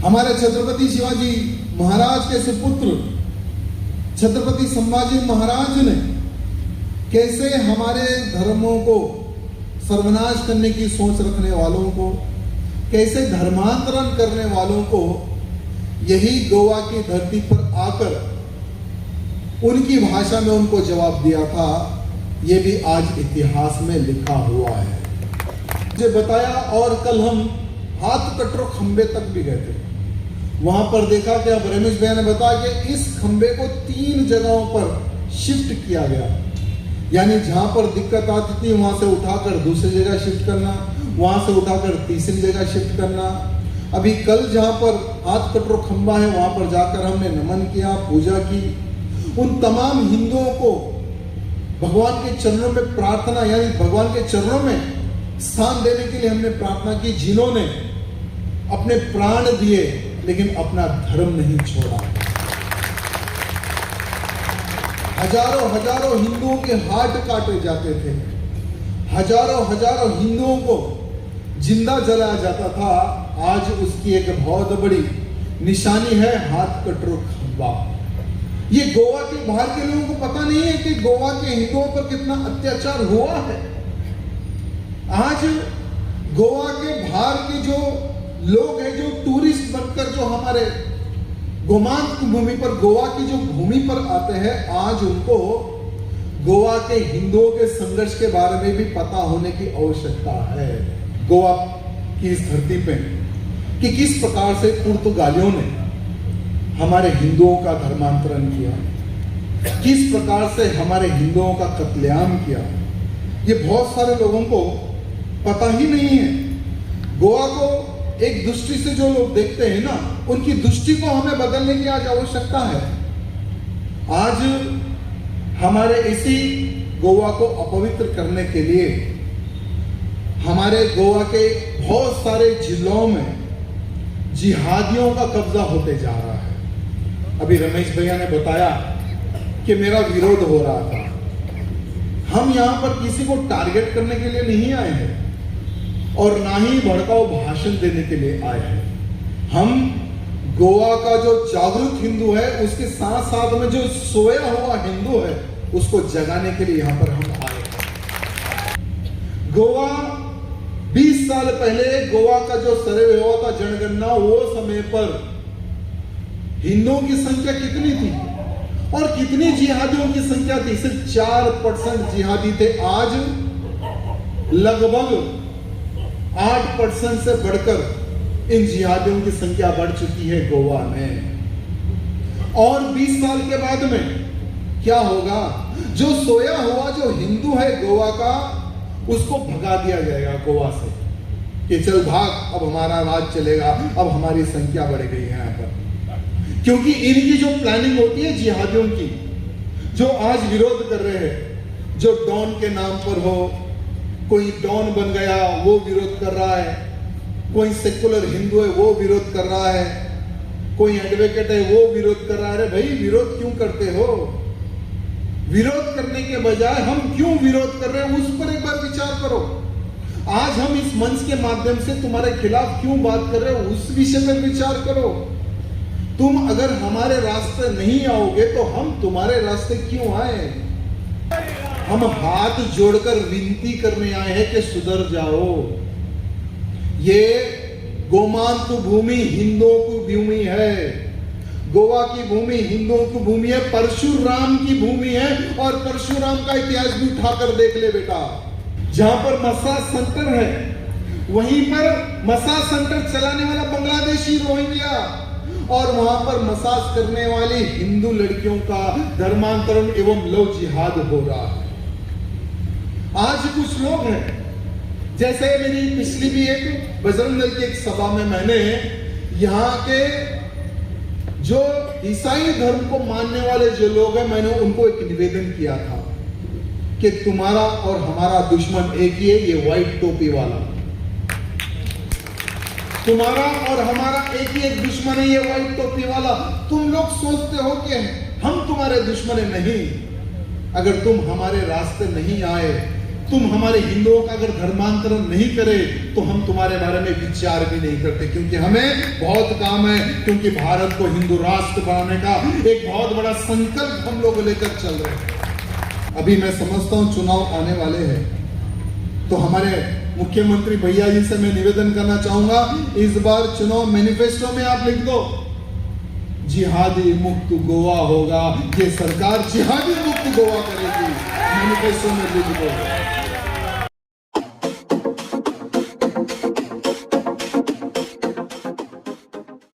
हमारे छत्रपति शिवाजी महाराज के सुपुत्र छत्रपति संभाजी महाराज ने कैसे हमारे धर्मों को सर्वनाश करने की सोच रखने वालों को, कैसे धर्मांतरण करने वालों को यही गोवा की धरती पर आकर उनकी भाषा में उनको जवाब दिया था, ये भी आज इतिहास में लिखा हुआ है। मुझे बताया, और कल हम हाथ कटरो खंबे तक भी गए थे। वहां पर देखा कि अब रमेश भैया ने बताया कि इस खंबे को 3 जगहों पर शिफ्ट किया गया, यानी जहां पर दिक्कत आती थी वहां से उठाकर दूसरी जगह शिफ्ट करना, वहां से उठाकर तीसरी जगह शिफ्ट करना। अभी कल जहां पर हाथ कटरो खंबा है वहां पर जाकर हमने नमन किया, पूजा की। उन तमाम हिंदुओं को भगवान के चरणों में प्रार्थना, यानी भगवान के चरणों में स्थान देने के लिए हमने प्रार्थना की, जिन्होंने अपने प्राण दिए लेकिन अपना धर्म नहीं छोड़ा। हजारों हजारों हिंदुओं के हार्ट काटे जाते थे, हजारों हजारों हिंदुओं को जिंदा जलाया जाता था। आज उसकी एक बहुत बड़ी निशानी है हाथ कटरो खंबा। ये गोवा के बाहर के लोगों को पता नहीं है कि गोवा के हिंदुओं पर कितना अत्याचार हुआ है। आज गोवा के बाहर के जो लोग हैं, जो टूरिस्ट बनकर जो हमारे गोमांत भूमि पर, गोवा की जो भूमि पर आते हैं, आज उनको गोवा के हिंदुओं के संघर्ष के बारे में भी पता होने की आवश्यकता है। गोवा की इस धरती पे कि किस प्रकार से पुर्तगालियों ने हमारे हिंदुओं का धर्मांतरण किया, किस प्रकार से हमारे हिंदुओं का कत्लेआम किया, ये बहुत सारे लोगों को पता ही नहीं है। गोवा को एक दृष्टि से जो लोग देखते हैं ना, उनकी दृष्टि को हमें बदलने की आज आवश्यकता है। आज हमारे इसी गोवा को अपवित्र करने के लिए हमारे गोवा के बहुत सारे जिलों में जिहादियों का कब्जा होते जा रहा है। अभी रमेश भैया ने बताया कि मेरा विरोध हो रहा था। हम यहां पर किसी को टारगेट करने के लिए नहीं आए हैं और ना ही भड़काऊ भाषण देने के लिए आए हैं। हम गोवा का जो जागरूक हिंदू है, उसके साथ साथ में जो सोया हुआ हिंदू है, उसको जगाने के लिए यहां पर हम आए हैं। गोवा 20 साल पहले गोवा का जो सर्वे हुआ था जनगणना, वो समय पर हिंदुओं की संख्या कितनी थी और कितनी जिहादियों की संख्या थी? सिर्फ 4% जिहादी थे। आज लगभग 8% से बढ़कर इन जिहादियों की संख्या बढ़ चुकी है गोवा में। और 20 साल के बाद में क्या होगा? जो सोया हुआ जो हिंदू है गोवा का, उसको भगा दिया जाएगा गोवा से कि चल भाग, अब हमारा राज चलेगा, अब हमारी संख्या बढ़ गई है यहाँ पर। क्योंकि इनकी जो प्लानिंग होती है जिहादियों की, जो आज विरोध कर रहे हैं, जो डॉन के नाम पर हो, कोई डॉन बन गया वो विरोध कर रहा है, कोई सेकुलर हिंदू है वो विरोध कर रहा है, कोई एडवोकेट है वो विरोध कर रहा है। अरे भाई, विरोध क्यों करते हो? विरोध करने के बजाय हम क्यों विरोध कर रहे हैं, उस पर एक बार विचार करो। आज हम इस मंच के माध्यम से तुम्हारे खिलाफ क्यों बात कर रहे हो, उस विषय पर विचार करो। तुम अगर हमारे रास्ते नहीं आओगे तो हम तुम्हारे रास्ते क्यों आए? हम हाथ जोड़कर विनती करने आए हैं कि सुधर जाओ। ये गोमांत भूमि हिंदुओं की भूमि है, गोवा की भूमि हिंदुओं की भूमि है, परशुराम की भूमि है। और परशुराम का इतिहास भी उठाकर देख ले बेटा। जहां पर मसाज सेंटर है, वहीं पर मसाज सेंटर चलाने वाला बांग्लादेशी रोहिंग्या, और वहां पर मसाज करने वाली हिंदू लड़कियों का धर्मांतरण एवं लव जिहाद हो रहा है। आज कुछ लोग हैं, जैसे मेरी पिछली भी एक बजरंग दल की एक सभा में मैंने यहाँ के जो ईसाई धर्म को मानने वाले जो लोग हैं, मैंने उनको एक निवेदन किया था कि तुम्हारा और हमारा दुश्मन एक ही है, ये व्हाइट टोपी वाला। तुम्हारा और हमारा एक ही एक दुश्मन है, ये व्हाइट टोपी वाला। तुम लोग सोचते हो कि हम तुम्हारे दुश्मन नहीं। अगर तुम हमारे रास्ते नहीं आए तुम हमारे हिंदुओं का अगर धर्मांतरण नहीं करे तो हम तुम्हारे बारे में विचार भी नहीं करते, क्योंकि हमें बहुत काम है, क्योंकि भारत को हिंदू राष्ट्र बनाने का एक बहुत बड़ा संकल्प हम लोग लेकर चल रहे हैं। अभी मैं समझता हूं चुनाव आने वाले हैं, तो हमारे मुख्यमंत्री भैया जी से मैं निवेदन करना चाहूंगा, इस बार चुनाव मैनिफेस्टो में आप लिख दो जिहादी मुक्त गोवा होगा, ये सरकार जिहादी मुक्त गोवा करेगी, मैनिफेस्टो में लिख दो।